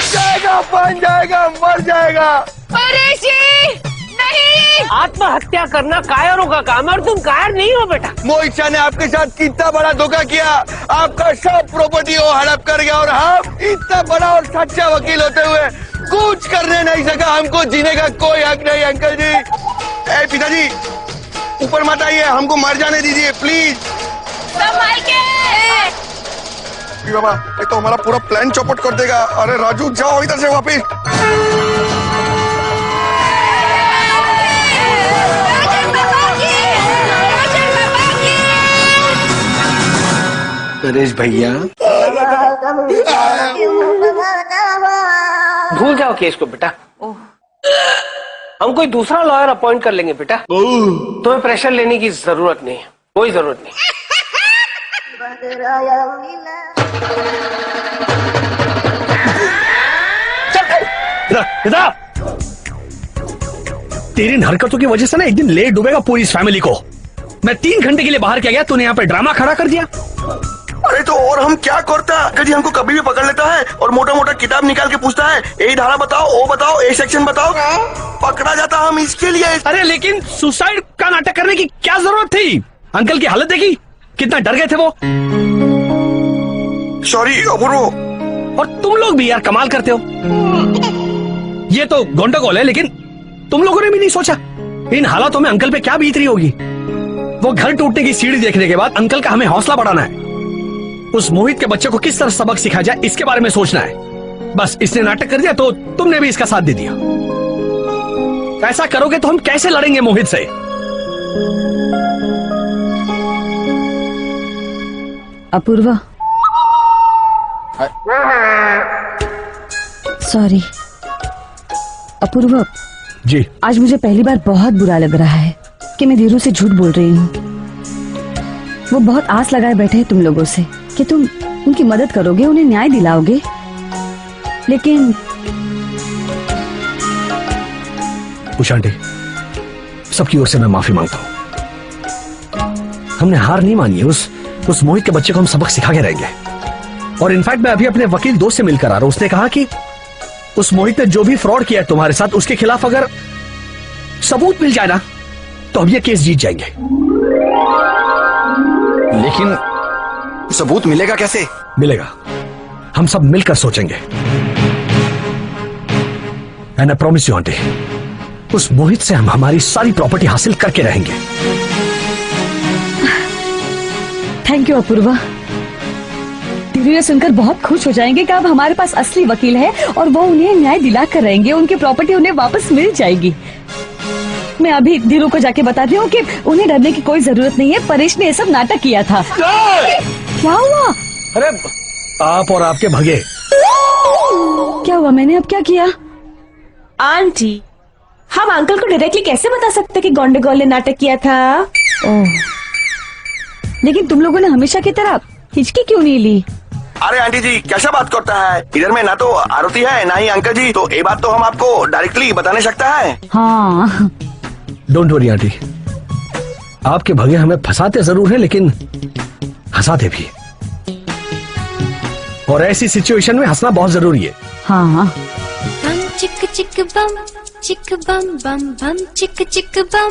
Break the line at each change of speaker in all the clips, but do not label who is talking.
जाएगा, बन जाएगा, मर जाएगा।
परेशी नहीं,
आत्महत्या करना कायरों का काम है और तुम कायर नहीं हो बेटा।
मोहित शाह ने आपके साथ कितना बड़ा धोखा किया, आपका सब प्रॉपर्टी वो हड़प कर गया और हम इतना बड़ा और सच्चा वकील होते हुए कुछ करने नहीं सका। हमको जीने का कोई हक नहीं। अंकल जी, ए पिताजी, ऊपर मत आइए, हमको मर जाने दीजिए प्लीज।
संभाल के।
बाबा, ये तो हमारा पूरा प्लान चौपट कर देगा। अरे राजू, जाओ इधर से वापिस।
नरेश भैया,
भूल जाओ केस को बेटा, हम कोई दूसरा लॉयर अपॉइंट कर लेंगे बेटा। तुम्हें प्रेशर लेने की जरूरत नहीं है, कोई जरूरत नहीं।
चल, तेरी इन हरकतों की वजह से ना एक दिन लेट डूबेगा पूरी इस फैमिली को। मैं 3 घंटे के लिए बाहर क्या गया, तूने यहाँ पे ड्रामा खड़ा कर दिया।
अरे तो और हम क्या करता? कभी हमको कभी भी पकड़ लेता है और मोटा मोटा किताब निकाल के पूछता है, ए धारा बताओ, ओ बताओ, ए सेक्शन बताओ। पकड़ा जाता हम इसके लिए।
अरे लेकिन सुसाइड का नाटक करने की क्या जरूरत थी? अंकल की हालत देखी, कितना डर गए थे वो।
सॉरी अपूर्व।
और तुम लोग भी यार कमाल करते हो। ये तो गंडगोल है, लेकिन तुम लोगों ने भी नहीं सोचा इन हालातों में अंकल पे क्या बीत रही होगी। वो घर टूटने की सीढ़ी देखने के बाद अंकल का हमें हौसला बढ़ाना है। उस मोहित के बच्चे को किस तरह सबक सिखाया जाए, इसके बारे में सोचना है। बस इसने नाटक कर दिया तो तुमने भी इसका साथ दे दिया। ऐसा करोगे तो हम कैसे लड़ेंगे मोहित से?
अपूर्वा, सॉरी। अपूर्वा
जी,
आज मुझे पहली बार बहुत बुरा लग रहा है कि मैं धीरू से झूठ बोल रही हूँ। वो बहुत आस लगाए बैठे हैं तुम लोगों से कि तुम उनकी मदद करोगे, उन्हें न्याय दिलाओगे, लेकिन
उषा आंटी, सबकी ओर से मैं माफी मांगता हूँ। हमने हार नहीं मानी है। उस मोहित के बच्चे को हम सबक सिखा के रहेंगे। और इनफैक्ट मैं अभी अपने वकील दोस्त से मिलकर आ रहा हूं। उसने कहा कि उस मोहित ने जो भी फ्रॉड किया है तुम्हारे साथ, उसके खिलाफ अगर सबूत मिल जाए ना तो हम ये केस जीत जाएंगे।
लेकिन सबूत मिलेगा कैसे?
मिलेगा, हम सब मिलकर सोचेंगे। And I promise you aunty, उस मोहित से हम हमारी सारी प्रॉपर्टी हासिल करके रहेंगे।
Thank you Apoorva. धीरू ये सुनकर बहुत खुश हो जाएंगे कि अब हमारे पास असली वकील है और वो उन्हें न्याय दिला कर रहेंगे। उनकी प्रॉपर्टी उन्हें वापस मिल जाएगी। मैं अभी धीरू को जाके बताती हूँ कि उन्हें डरने की कोई जरूरत नहीं है। परेश ने ये सब नाटक किया था। क्या हुआ?
अरे आप और आपके भगे।
क्या हुआ? मैंने अब क्या किया?
आंटी, हम अंकल को डायरेक्टली कैसे बता सकते कि गंडगोल ने नाटक किया था?
ओह, लेकिन तुम लोगों ने हमेशा की तरह हिचकी क्यों नहीं ली?
अरे आंटी जी, कैसा बात करता है? इधर में ना तो आरती है ना ही अंकल जी, तो ये बात तो हम आपको डायरेक्टली बता नहीं सकता है।
हाँ,
डोंट वरी आंटी, आपके भगे हमें फंसाते जरूर है लेकिन हंसाते भी। और ऐसी सिचुएशन में हंसना बहुत जरूरी है।
हाँ।
बम चिक चिक बम बम बम चिक चिक बम।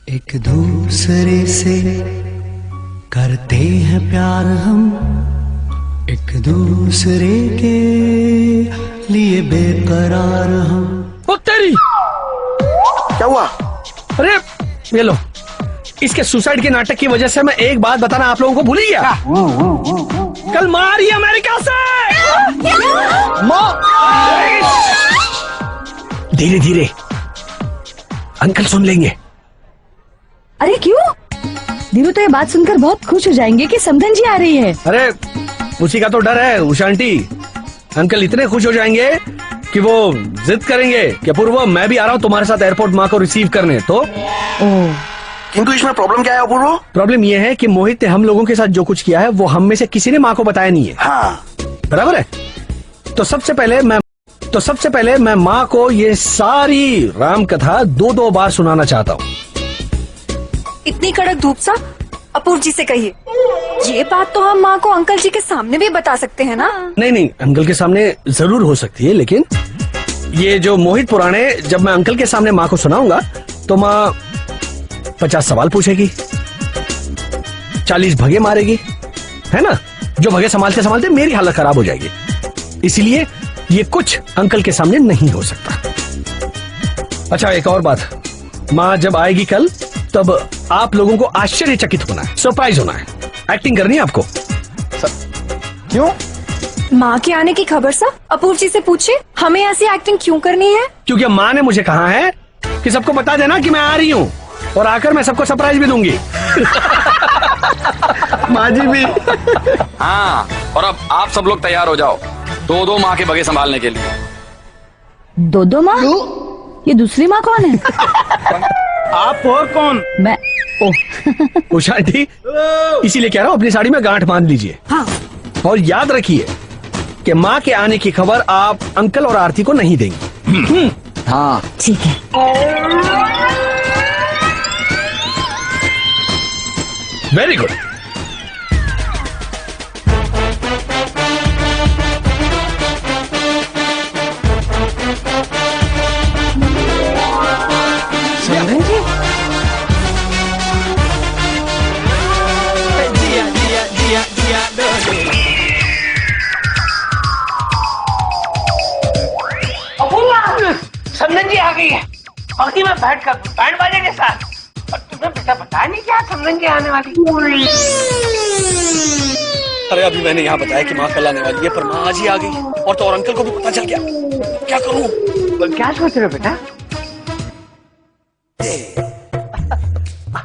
एक दूसरे से करते हैं प्यार हम, एक दूसरे के लिए बेकरार हम।
ओ तेरी!
क्या हुआ?
अरे ये लो, इसके सुसाइड के नाटक की वजह से मैं एक बात बताना आप लोगों को भूल ही गया। कल मारी अमेरिका से। धीरे धीरे, अंकल सुन लेंगे।
अरे क्यों? धीरू तो ये बात सुनकर बहुत खुश हो जाएंगे कि समधन जी आ रही है।
अरे उसी का तो डर है उषा आंटी। अंकल इतने खुश हो जाएंगे कि वो जिद करेंगे कि अपूर्व मैं भी आ रहा हूँ तुम्हारे साथ एयरपोर्ट माँ को रिसीव करने। तो
किंतु इसमें प्रॉब्लम क्या है अपूर्व?
प्रॉब्लम ये है कि मोहित ने हम लोगों के साथ जो कुछ किया है वो हम में से किसी ने माँ को बताया नहीं है।
हाँ
बराबर है। तो सबसे पहले मैं तो सबसे पहले मैं माँ को ये सारी राम कथा 2-2 बार सुनाना चाहता हूँ।
इतनी कड़क धूप सा अपूर्व जी से कहिए। ये बात तो हम माँ को अंकल जी के सामने भी बता सकते हैं ना।
नहीं, अंकल के सामने जरूर हो सकती है, लेकिन ये जो मोहित पुराणे जब मैं अंकल के सामने माँ को सुनाऊंगा तो माँ 50 सवाल पूछेगी, 40 भगे मारेगी, है ना? जो भगे संभालते संभालते मेरी हालत खराब हो जाएगी। इसलिए ये कुछ अंकल के सामने नहीं हो सकता। अच्छा, एक और बात, माँ जब आएगी कल तब आप लोगों को आश्चर्यचकित होना है, सरप्राइज होना है, एक्टिंग करनी है आपको।
क्यों?
माँ के आने की खबर सा अपूर्व जी से पूछे, हमें ऐसी एक्टिंग क्यों करनी है?
क्योंकि माँ ने मुझे कहा है कि सबको बता देना कि मैं आ रही हूँ और आकर मैं सबको सरप्राइज भी दूंगी।
माँ जी भी।
हाँ, और अब आप सब लोग तैयार हो जाओ 2-2 माँ के बगे संभालने के लिए।
2-2 माँ? ये दूसरी माँ कौन है?
आप और कौन?
मैं। ओह,
उषा आंटी, इसीलिए कह रहा हूँ अपनी साड़ी में गांठ बांध लीजिए।
हाँ।
और याद रखिए कि माँ के आने की खबर आप अंकल और आरती को नहीं देंगी।
हाँ,
ठीक है।
Very good.
समझन जी, समझन जी आ गई है बाकी में बैठ कर बैंड बाजे के साथ। और तुम्हें बेटा बताया नहीं क्या समझन जी आने वाली?
अरे अभी मैंने यहाँ बताया कि माँ कल आने वाली है, पर माँ आज ही आ गई और तो और अंकल को भी पता चल गया। क्या करूँ?
क्या सोच रहे हो बेटा?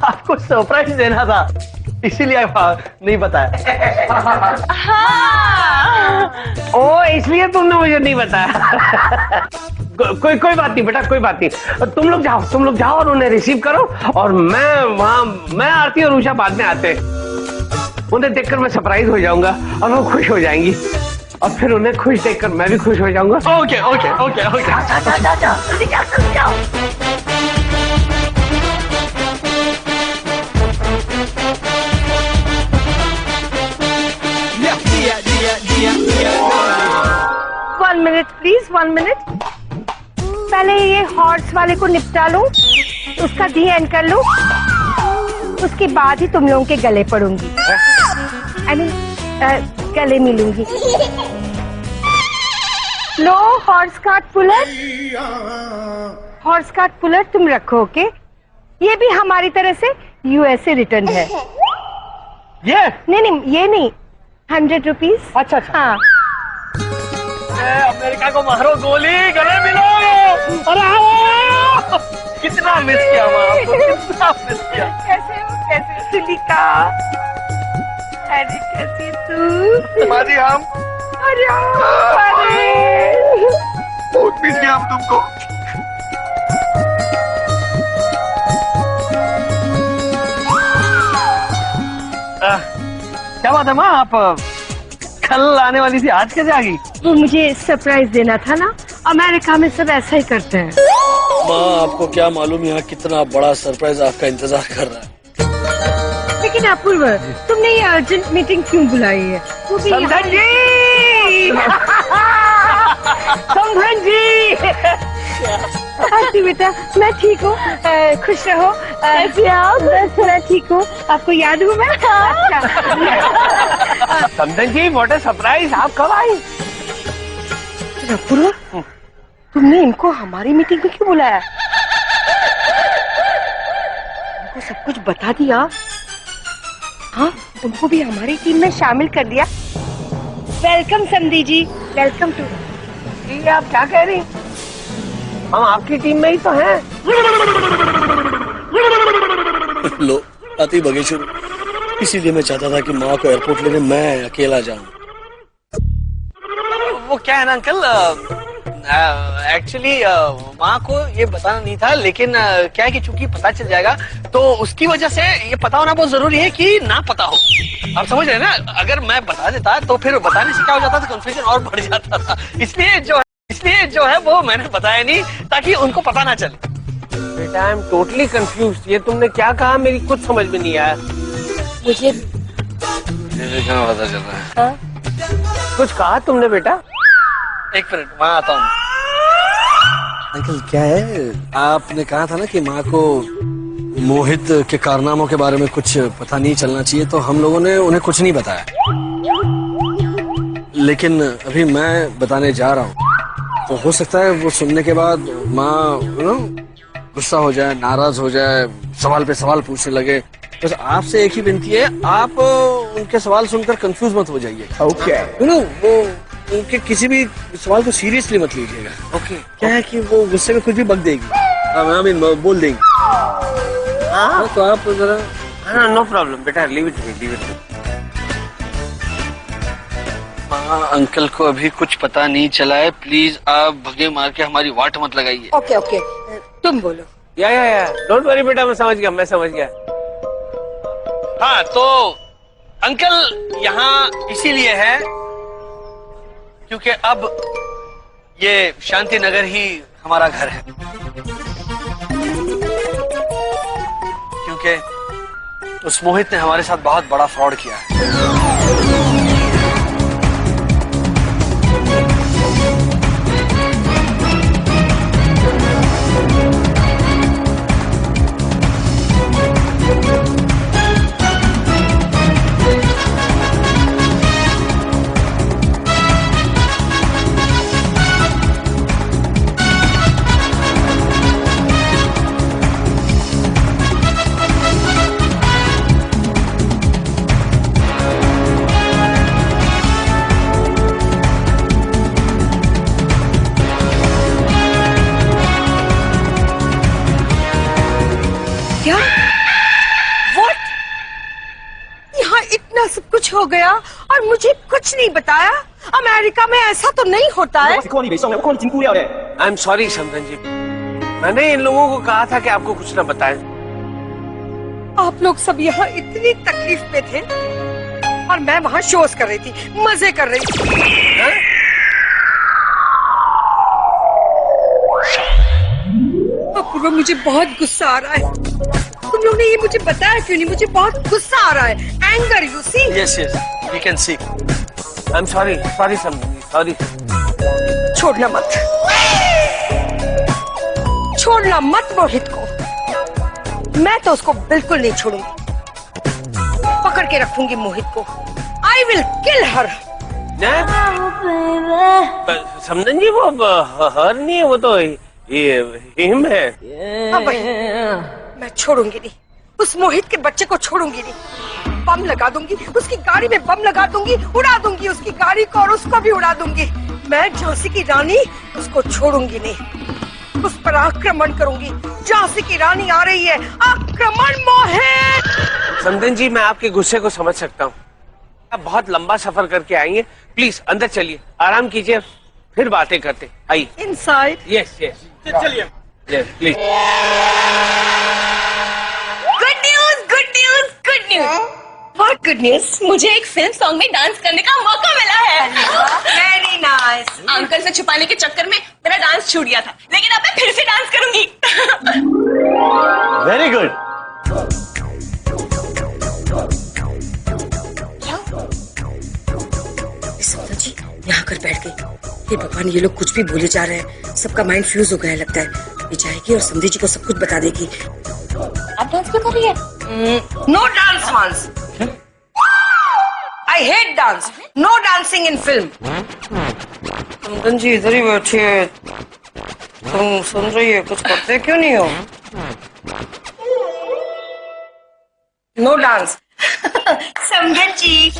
आपको सरप्राइज देना था, इसीलिए नहीं बताया। ओ, इसलिए तुमने मुझे नहीं बताया। कोई बात नहीं बेटा, कोई बात नहीं। तुम लोग जाओ और उन्हें रिसीव करो, और मैं आरती और उषा बाद में आते हैं। उन्हें देखकर मैं सरप्राइज हो जाऊंगा और वो खुश हो जाएंगी, और फिर उन्हें खुश देखकर मैं भी खुश हो जाऊंगा। Okay okay okay okay. जाओ।
One minute please, 1 minute। पहले ये हॉर्स वाले को निपटा लूं, उसका दी एंड कर लूं, उसके बाद ही तुम लोगों के गले पड़ूंगी। I mean, गले मिलूंगी। लो हॉर्स कार्ट पुलर तुम रखो, ओके? ये भी हमारी तरह से यूएसए रिटर्न है।
ये
नहीं ये नहीं, 100 रुपीज।
अच्छा।
हाँ।
अमेरिका को मारो गोली, गले मिलो। अरे आओ। कितना मिस किया कितना मिस किया।
कैसे सुलिका? अरे कैसी तू?
माँ जी हम
अरे
बहुत मिस किया हम तुमको।
क्या बात है माँ, आप कल आने वाली थी, आज कैसे आ गई?
वो मुझे सरप्राइज देना था ना, अमेरिका में सब ऐसा ही करते हैं।
माँ आपको क्या मालूम यहाँ कितना बड़ा सरप्राइज आपका इंतजार कर रहा है।
लेकिन अपूर्व, तुमने ये अर्जेंट मीटिंग क्यों बुलाई है? वो भी
समझन जी। समझन जी।
आरती बेटा, मैं ठीक हूँ, खुश रहो। बस मैं ठीक हूँ, आपको याद हूँ मैं? अच्छा।
समझन जी, व्हाट अ सरप्राइज, आप कब आई?
अपूर्व, तुमने इनको हमारी मीटिंग में क्यों बुलाया? उनको सब कुछ बता दिया? हाँ, उनको भी हमारी टीम में शामिल कर दिया। वेलकम समधी जी, वेलकम टू।
ये आप क्या कह रही? हम आपकी टीम में ही तो हैं।
लो आती बगे शुरू, इसीलिए मैं चाहता था कि माँ को एयरपोर्ट लेने मैं अकेला जाऊं।
वो क्या है ना अंकल, एक्चुअली माँ को ये बताना नहीं था, लेकिन क्या है कि चूंकि पता चल जाएगा तो उसकी वजह से ये पता होना बहुत जरूरी है कि ना पता हो। आप समझ रहे हैं ना? अगर मैं बता देता तो फिर बताने से क्या हो जाता था, कंफ्यूजन और बढ़ जाता था। इसलिए जो
इसलिए जो है वो मैंने बताया नहीं ताकि उनको पता ना चले।
बेटा आई एम टोटली कंफ्यूज। ये तुमने क्या कहा मेरी कुछ समझ में नहीं आया।
मुझे
क्या पता चल रहा है?
कुछ कहा तुमने बेटा?
एक मिनट वहां आता हूँ।
अंकल क्या है, आपने कहा था ना कि माँ को मोहित के कारनामों के बारे में कुछ पता नहीं चलना चाहिए, तो हम लोगों ने उन्हें कुछ नहीं बताया। लेकिन अभी मैं बताने जा रहा हूँ, तो हो सकता है वो सुनने के बाद माँ गुस्सा हो जाए, नाराज हो जाए, सवाल पे सवाल पूछने लगे। बस आपसे एक ही विनती है, आप उनके सवाल सुनकर कंफ्यूज मत हो जाइए।
ओके
वो उनके किसी भी सवाल को सीरियसली मत लीजिएगा।
ओके।
क्या है कि वो गुस्से में कुछ भी बक देगी, बोल देंगी। हाँ तो आप जरा।
हाँ नो प्रॉब्लम बेटा, लीव इट लीव इट।
हाँ अंकल को अभी कुछ पता नहीं चला है, प्लीज आप भगे मार के हमारी वाट मत लगाइए।
ओके ओके, तुम बोलो।
या डोंट वरी बेटा, मैं समझ गया।
हाँ तो अंकल यहाँ इसीलिए है क्योंकि अब ये शांति नगर ही हमारा घर है, क्योंकि उस मोहित ने हमारे साथ बहुत बड़ा फ्रॉड किया है।
क्या? What? यहाँ इतना सब कुछ हो गया और मुझे कुछ नहीं बताया। अमेरिका में ऐसा तो नहीं होता है।
आई एम सॉरी समधन जी, मैंने इन लोगों को कहा था कि आपको कुछ ना बताएं।
आप लोग सब यहाँ इतनी तकलीफ में थे और मैं वहाँ शोज कर रही थी, मजे कर रही थी। अपूर्वा मुझे बहुत गुस्सा आ रहा है। तुम लोग ने ये मुझे बताया क्यों नहीं? मुझे बहुत गुस्सा आ रहा है। Anger, you see.
Yes we can see.
I am sorry समधन जी, सॉरी।
छोड़ना मत मोहित को। मैं तो उसको बिल्कुल नहीं छोड़ूंगी, पकड़ के रखूंगी मोहित को। आई विल किल हर।
समधन जी वो हर नहीं है, वो तो ये हिम है।
हाँ भाई, मैं छोड़ूंगी नहीं, उस मोहित के बच्चे को छोड़ूंगी नहीं। बम लगा दूंगी, उसकी गाड़ी में बम लगा दूंगी, उड़ा दूंगी उसकी गाड़ी को और उसको भी उड़ा दूंगी। मैं झांसी की रानी उसको छोड़ूंगी नहीं, उस पर आक्रमण करूंगी। झांसी की रानी आ रही है, आक्रमण मोहित।
समधन जी मैं आपके गुस्से को समझ सकता हूँ, आप बहुत लंबा सफर करके आएंगे। प्लीज अंदर चलिए, आराम कीजिए, फिर बातें करते। आइए
इनसाइड।
यस चलिए प्लीज।
Good news. बहुत गुड न्यूज, मुझे एक फिल्म सॉन्ग में डांस करने का मौका मिला है।
Very nice.
अंकल से छुपाने के चक्कर में मेरा डांस छूट गया था, लेकिन अब मैं फिर से डांस करूंगी।
Very good.
समझा जी यहाँ कर बैठ गई। हे भगवान, ये लोग कुछ भी बोले जा रहे हैं। सबका माइंड फ्यूज हो गया है लगता है। ये जाएगी और समझी जी को सब कुछ बता देगी।
आप डांस क्यों कर रही है?
No dance once. I hate dance. No dancing in film. समधन जी इधर ही बैठी है, तुम सुन रही है, कुछ करते क्यों नहीं हो? No dance. समझन जी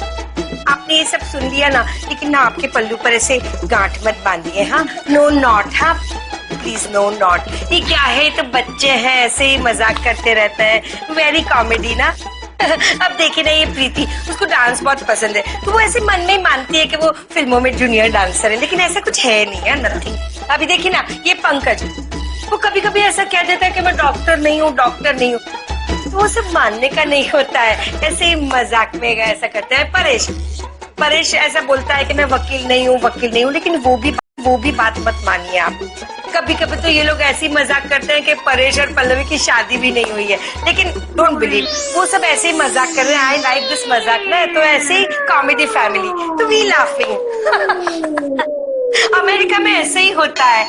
आपने ये सब सुन लिया ना, लेकिन ना आपके पल्लू पर ऐसे गांठ मत बांधिए। हाँ, नो नॉट। हाँ प्लीज नो नॉट। ये क्या है, तो बच्चे हैं, ऐसे ही मजाक करते रहते हैं। वेरी कॉमेडी ना। अब देखिए ना, ये प्रीति, उसको डांस बहुत पसंद है, तो वो ऐसे मन में मानती है कि वो फिल्मों में जूनियर डांसर है, लेकिन ऐसा कुछ है नहीं है, नथिंग। अभी देखिए ना, ये पंकज, वो कभी कभी ऐसा कह देता है कि मैं डॉक्टर नहीं हूँ, तो वो सब मानने का नहीं होता है, ऐसे ही मजाक में ऐसा करता है। परेश ऐसा बोलता है कि मैं वकील नहीं हूँ, लेकिन वो भी बात मत मानिए आप। कभी कभी तो ये लोग ऐसी मजाक करते हैं कि परेश और पल्लवी की शादी भी नहीं हुई है, लेकिन डोंट बिलीव, वो सब ऐसे ही मजाक कर रहे हैं। आई लाइक दिस मजाक ना, तो ऐसे ही कॉमेडी फैमिली, तो वी लाफिंग। अमेरिका में ऐसे ही होता है,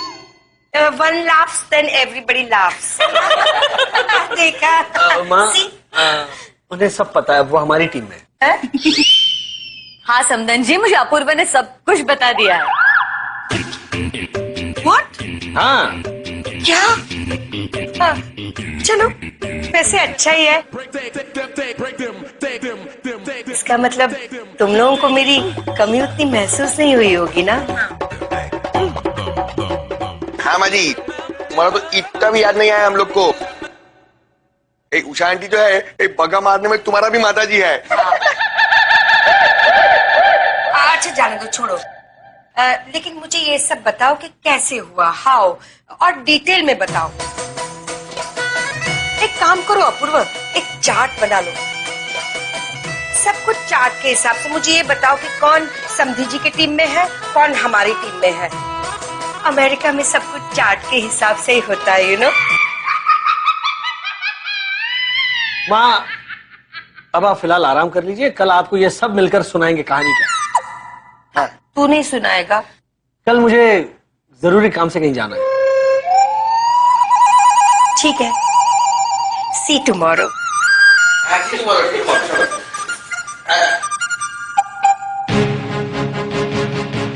one laughs then everybody laughs. देखा?
माँ
See?
उन्हें सब पता है, वो हमारी टीम में है।
हाँ समदन जी, मुझे अपूर्वा ने सब कुछ बता दिया है।
What?
हाँ
क्या? हाँ, चलो वैसे अच्छा ही है। इसका मतलब तुम लोगों को मेरी कमी उतनी महसूस नहीं हुई होगी ना?
हाँ माँ जी, तुम्हारा तो इतना भी याद नहीं आया हम लोग को। एक उषा आंटी जो है, एक बगा मारने में तुम्हारा भी माता जी है।
अच्छा जाने दो, छोड़ो। लेकिन मुझे ये सब बताओ कि कैसे हुआ, हाउ, और डिटेल में बताओ। एक काम करो अपूर्व, एक चार्ट बना लो, सब कुछ चार्ट के हिसाब से। मुझे ये बताओ कि कौन समधी जी की टीम में है, कौन हमारी टीम में है। अमेरिका में सब कुछ चार्ट के हिसाब से ही होता है, यू नो।
माँ, अब आप फिलहाल आराम कर लीजिए, कल आपको ये सब मिलकर सुनाएंगे कहानी क्या।
हाँ, तू नहीं सुनाएगा?
कल मुझे जरूरी काम से कहीं जाना है।
ठीक है, सी टुमारो।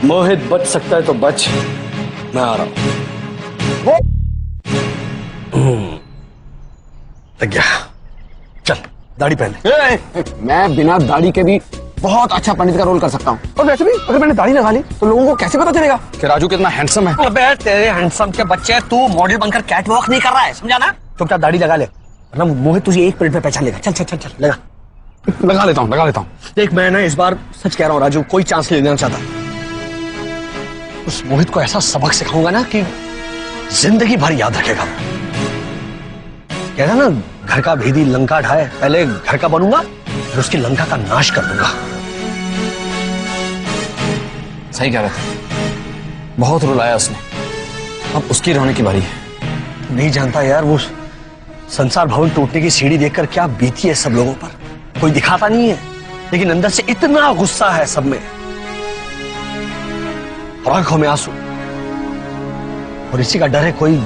मोहित बच सकता है तो बच, मैं आ रहा हूं। लग गया, चल दाढ़ी पहन ले।
मैं बिना दाढ़ी के भी बहुत अच्छा पंडित का रोल कर सकता हूँ, और वैसे भी अगर मैंने दाढ़ी लगा ली तो लोगों को कैसे पता चलेगा कि राजू कितना हैंडसम है।
अबे तेरे हैंडसम के बच्चे, तू मॉडल बनकर कैट वॉक नहीं कर रहा है, समझा ना? चुपचाप दाढ़ी लगा ले, वरना मोहित तुझे 1 मिनट में पहचान लेगा। चल चल चल चल लगा
लगा लेता हूँ।
देख, मैं ना इस बार सच कह रहा हूँ राजू, कोई चांस नहीं लेना चाहता। उस मोहित को ऐसा सबक सिखाऊंगा ना कि जिंदगी भर याद रखेगा। कहता ना, घर का भेदी लंका ढाए, पहले घर का बनूंगा फिर उसकी लंका का नाश कर दूंगा।
सही कह रहे थे, बहुत रुलाया उसने, अब उसकी रोने की बारी है।
नहीं जानता यार, वो संसार भवन टूटने की सीढ़ी देखकर क्या बीती है सब लोगों पर। कोई दिखाता नहीं है, लेकिन अंदर से इतना गुस्सा है सब में, और आंखों में आंसू, और इसी का डर है कोई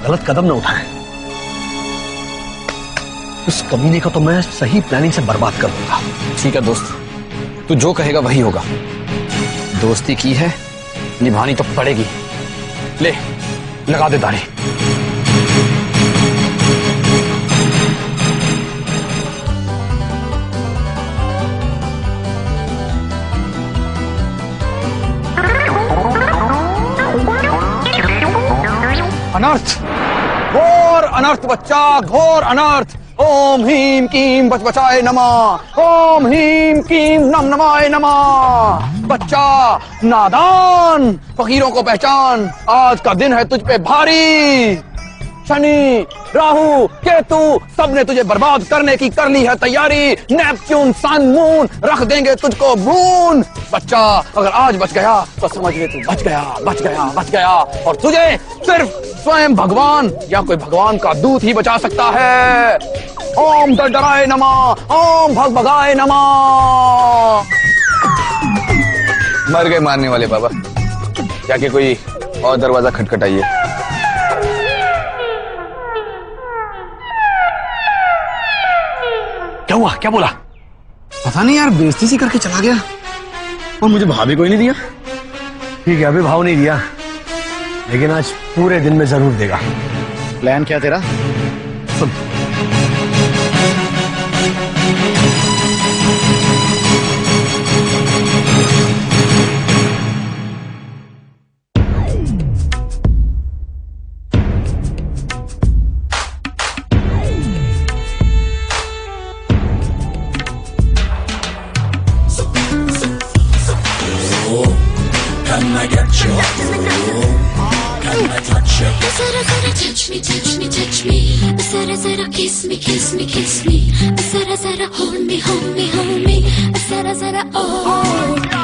गलत कदम न उठाए। उस कमीने को तो मैं सही प्लानिंग से बर्बाद कर दूंगा।
ठीक है दोस्त, तू जो कहेगा वही होगा। दोस्ती की है, निभानी तो पड़ेगी। ले लगा दे दाढ़ी।
अनर्थ, घोर अनर्थ बच्चा, घोर अनर्थ। ओम हीम कीम बच बचाए नमः, ओम हीम कीम नम नमाय नमः। बच्चा नादान, फकीरों को पहचान, आज का दिन है तुझ पे भारी। शनि, राहु, केतु सबने तुझे बर्बाद करने की कर ली है तैयारी। नेपच्यून, सन, मून रख देंगे तुझको भून। बच्चा अगर आज बच गया तो समझ ले तू बच गया, बच गया, बच गया, और तुझे सिर्फ स्वयं भगवान या कोई भगवान का दूत ही बचा सकता है। ओम डराए नमः, ओम भगाए नमः।
मर गए मारने वाले बाबा, जाके कोई और दरवाजा खटखटाइए।
क्या हुआ, क्या बोला?
पता नहीं यार, बेइज्जती सी करके चला गया, और मुझे भाव भी कोई नहीं दिया।
ठीक है, अभी भाव नहीं दिया, लेकिन आज पूरे दिन में जरूर देगा।
प्लान क्या तेरा?
सुन,
Can I get you? Can I touch you?
Zara zara touch me, touch me, touch me. Zara zara kiss me, kiss me, kiss me. Zara zara hold me, hold me, hold me. Zara zara oh.